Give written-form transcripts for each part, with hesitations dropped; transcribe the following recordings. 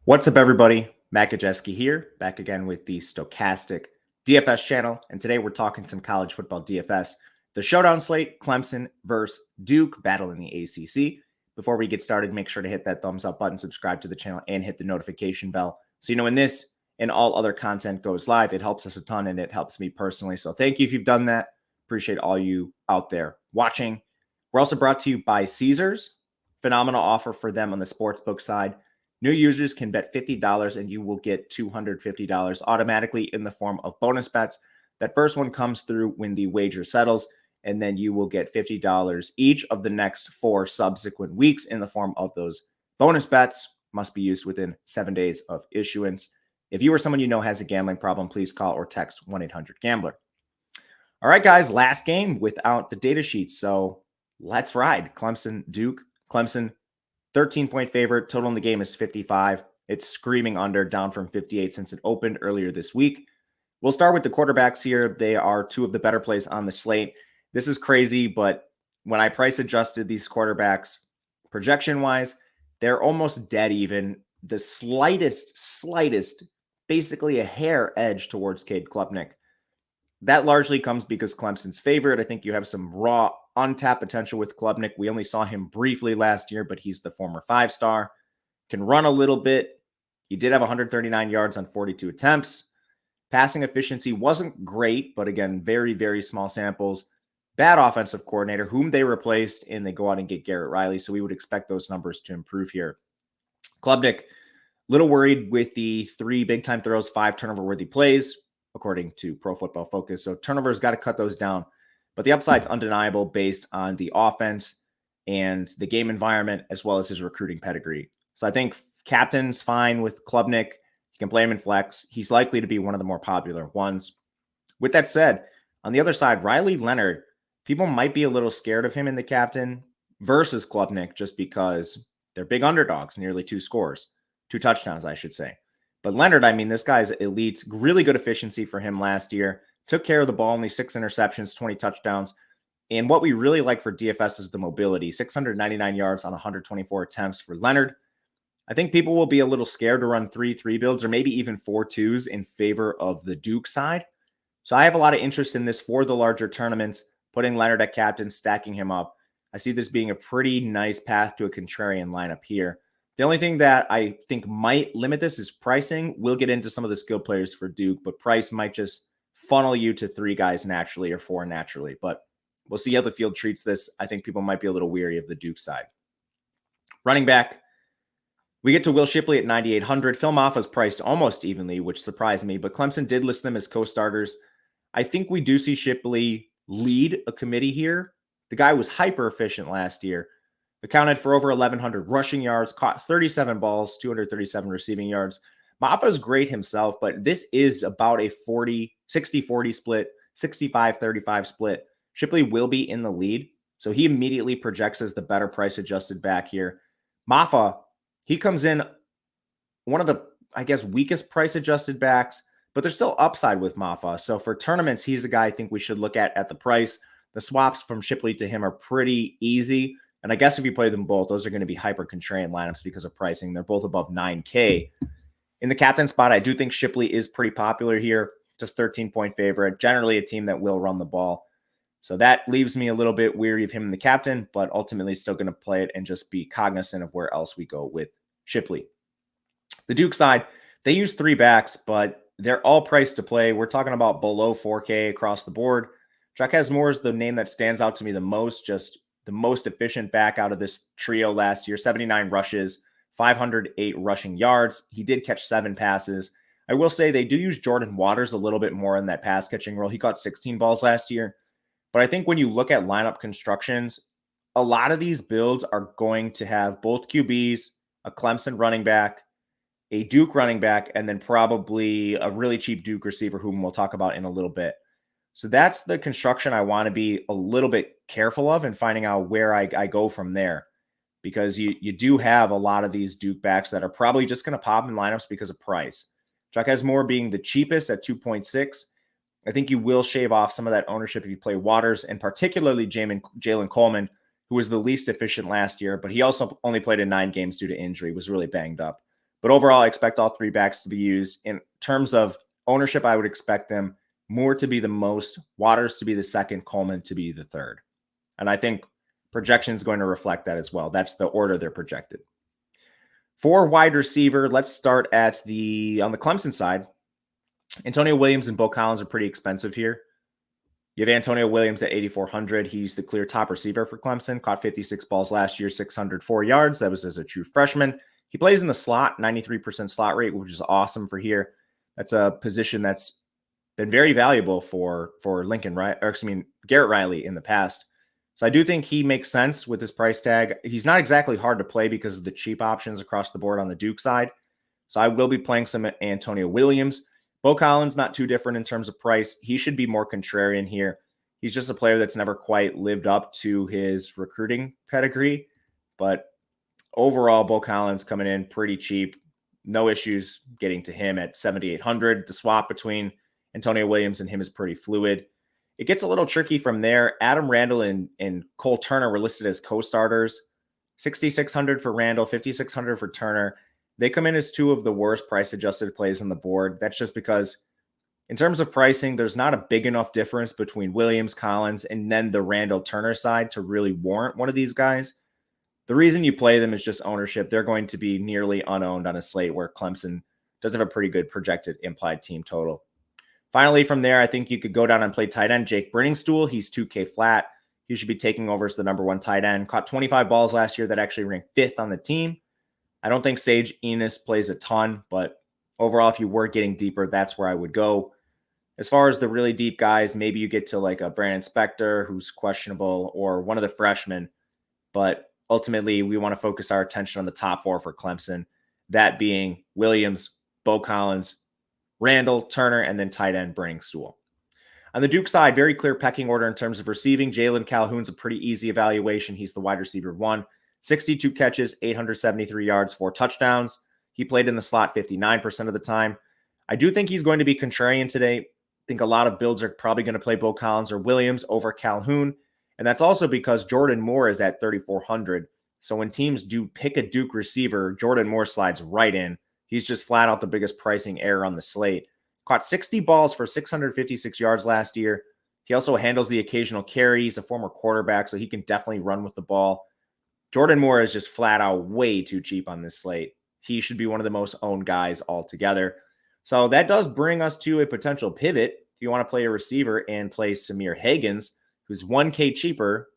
What's up, everybody? Matt Gajewski here, back again with the Stochastic DFS channel. And today we're talking some college football DFS. The showdown slate, Clemson versus Duke, battle in the ACC. Before we get started, make sure to hit that thumbs up button, subscribe to the channel, and hit the notification bell. So you know when this and all other content goes live, it helps us a ton and it helps me personally. So thank you if you've done that. Appreciate all you out there watching. We're also brought to you by Caesars. Phenomenal offer for them on the sportsbook side. New users can bet $50 and you will get $250 automatically in the form of bonus bets. That first one comes through when the wager settles, and then you will get $50 each of the next 4 subsequent weeks in the form of those bonus bets. Must be used within 7 days of issuance. If you or someone you know has a gambling problem, please call or text 1-800-GAMBLER. All right, guys, last game without the data sheet. So let's ride. Clemson, Duke. Clemson, 13-point favorite. Total in the game is 55. It's screaming under, down from 58 since it opened earlier this week. We'll start with the quarterbacks here. They are 2 of the better plays on the slate. This is crazy, but when I price adjusted these quarterbacks projection-wise, they're almost dead even. The slightest, basically a hair edge towards Cade Klubnik. That largely comes because Clemson's favorite. I think you have some raw, untapped potential with Klubnik. We only saw him briefly last year, but he's the former 5-star. Can run a little bit. He did have 139 yards on 42 attempts. Passing efficiency wasn't great, but again, very, very small samples. Bad offensive coordinator, whom they replaced, and they go out and get Garrett Riley, so we would expect those numbers to improve here. Klubnik, little worried with the 3 big-time throws, 5 turnover-worthy plays, according to Pro Football Focus. So turnovers got to cut those down. But the upside's undeniable based on the offense and the game environment, as well as his recruiting pedigree. So I think captain's fine with Klubnik. You can play him in flex. He's likely to be one of the more popular ones. With that said, on the other side, Riley Leonard, people might be a little scared of him in the captain versus Klubnik just because they're big underdogs, nearly 2 scores, 2 touchdowns, I should say. But Leonard, I mean, this guy's elite, really good efficiency for him last year. Took care of the ball, only 6 interceptions, 20 touchdowns. And what we really like for DFS is the mobility. 699 yards on 124 attempts for Leonard. I think people will be a little scared to run 3-3 builds or maybe even 4-2s in favor of the Duke side. So I have a lot of interest in this for the larger tournaments, putting Leonard at captain, stacking him up. I see this being a pretty nice path to a contrarian lineup here. The only thing that I think might limit this is pricing. We'll get into some of the skill players for Duke, but price might just funnel you to 3 guys naturally or 4 naturally. But we'll see how the field treats this. I think people might be a little weary of the Duke side. Running back, we get to Will Shipley at 9,800. Phil Maffa's priced almost evenly, which surprised me, but Clemson did list them as co-starters. I think we do see Shipley lead a committee here. The guy was hyper efficient last year. Accounted for over 1,100 rushing yards, caught 37 balls, 237 receiving yards. Maffa's great himself, but this is about a 60-40 split, 65-35 split. Shipley will be in the lead, so he immediately projects as the better price-adjusted back here. Maffa, he comes in one of the, I guess, weakest price-adjusted backs, but there's still upside with Maffa. So for tournaments, he's a guy I think we should look at the price. The swaps from Shipley to him are pretty easy. And I guess if you play them both, those are going to be hyper-contrarian lineups because of pricing. They're both above 9K. In the captain spot, I do think Shipley is pretty popular here. Just 13-point favorite. Generally a team that will run the ball. So that leaves me a little bit weary of him in the captain, but ultimately still going to play it and just be cognizant of where else we go with Shipley. The Duke side, they use 3 backs, but they're all priced to play. We're talking about below 4K across the board. Jaquez Moore is the name that stands out to me the most, just the most efficient back out of this trio last year. 79 rushes, 508 rushing yards. He did catch 7 passes. I will say they do use Jordan Waters a little bit more in that pass catching role. He caught 16 balls last year. But I think when you look at lineup constructions, a lot of these builds are going to have both QBs, a Clemson running back, a Duke running back, and then probably a really cheap Duke receiver whom we'll talk about in a little bit. So that's the construction I want to be a little bit careful of and finding out where I go from there. Because you do have a lot of these Duke backs that are probably just going to pop in lineups because of price. Jaquez Moore being the cheapest at 2.6. I think you will shave off some of that ownership if you play Waters, and particularly Jalen Coleman, who was the least efficient last year, but he also only played in 9 games due to injury, was really banged up. But overall, I expect all three backs to be used. In terms of ownership, I would expect them Moore to be the most, Waters to be the second, Coleman to be the third. And I think projection is going to reflect that as well. That's the order they're projected. For wide receiver, let's start on the Clemson side. Antonio Williams and Bo Collins are pretty expensive here. You have Antonio Williams at 8,400. He's the clear top receiver for Clemson. Caught 56 balls last year, 604 yards. That was as a true freshman. He plays in the slot, 93% slot rate, which is awesome for here. That's a position that's been very valuable for Garrett Riley in the past. So I do think he makes sense with his price tag. He's not exactly hard to play because of the cheap options across the board on the Duke side. So I will be playing some Antonio Williams. Bo Collins, not too different in terms of price. He should be more contrarian here. He's just a player that's never quite lived up to his recruiting pedigree. But overall, Bo Collins coming in pretty cheap. No issues getting to him at 7,800. The swap between Antonio Williams and him is pretty fluid. It gets a little tricky from there. Adam Randall and Cole Turner were listed as co-starters. 6,600 for Randall, 5,600 for Turner. They come in as two of the worst price-adjusted plays on the board. That's just because in terms of pricing, there's not a big enough difference between Williams, Collins, and then the Randall-Turner side to really warrant one of these guys. The reason you play them is just ownership. They're going to be nearly unowned on a slate where Clemson does have a pretty good projected implied team total. Finally, from there, I think you could go down and play tight end Jake Brenningstool. He's 2K flat. He should be taking over as the number one tight end. Caught 25 balls last year that actually ranked 5th on the team. I don't think Sage Enos plays a ton, but overall, if you were getting deeper, that's where I would go. As far as the really deep guys, maybe you get to like a Brandon Spector, who's questionable, or one of the freshmen. But ultimately, we want to focus our attention on the top four for Clemson, that being Williams, Bo Collins, Randall, Turner, and then tight end Brenningstool. On the Duke side, very clear pecking order in terms of receiving. Jalen Calhoun's a pretty easy evaluation. He's the wide receiver 1. 62 catches, 873 yards, 4 touchdowns. He played in the slot 59% of the time. I do think he's going to be contrarian today. I think a lot of builds are probably going to play Bo Collins or Williams over Calhoun. And that's also because Jordan Moore is at 3,400. So when teams do pick a Duke receiver, Jordan Moore slides right in. He's just flat out the biggest pricing error on the slate. Caught 60 balls for 656 yards last year. He also handles the occasional carry. He's a former quarterback, so he can definitely run with the ball. Jordan Moore is just flat out way too cheap on this slate. He should be one of the most owned guys altogether. So that does bring us to a potential pivot. If you want to play a receiver and play Samir Hagans, who's 1K cheaper,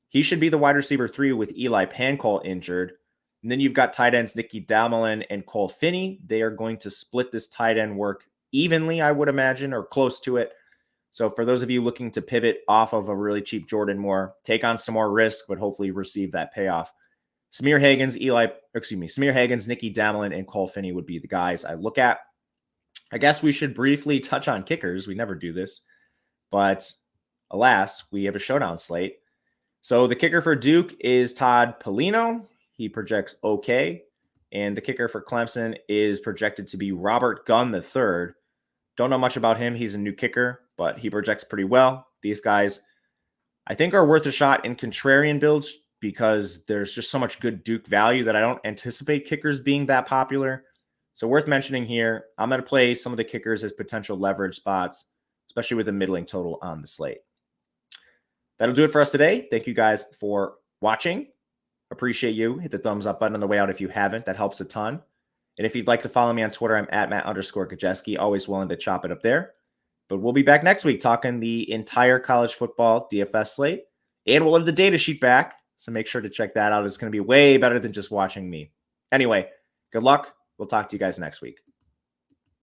he should be the wide receiver 3 with Eli Pancol injured. And then you've got tight ends Nicky Damelin and Cole Finney. They are going to split this tight end work evenly, I would imagine, or close to it. So for those of you looking to pivot off of a really cheap Jordan Moore, take on some more risk, but hopefully receive that payoff. Samir Hagans, Nicky Damelin, and Cole Finney would be the guys I look at. I guess we should briefly touch on kickers. We never do this, but alas, we have a showdown slate. So the kicker for Duke is Todd Polino. He projects okay. And the kicker for Clemson is projected to be Robert Gunn III. Don't know much about him. He's a new kicker, but he projects pretty well. These guys, I think, are worth a shot in contrarian builds because there's just so much good Duke value that I don't anticipate kickers being that popular. So worth mentioning here, I'm going to play some of the kickers as potential leverage spots, especially with a middling total on the slate. That'll do it for us today. Thank you guys for watching. Appreciate you. Hit the thumbs up button on the way out if you haven't. That helps a ton. And if you'd like to follow me on Twitter, I'm at Matt_Gajewski. Always willing to chop it up there. But we'll be back next week talking the entire college football DFS slate. And we'll have the data sheet back. So make sure to check that out. It's going to be way better than just watching me. Anyway, good luck. We'll talk to you guys next week.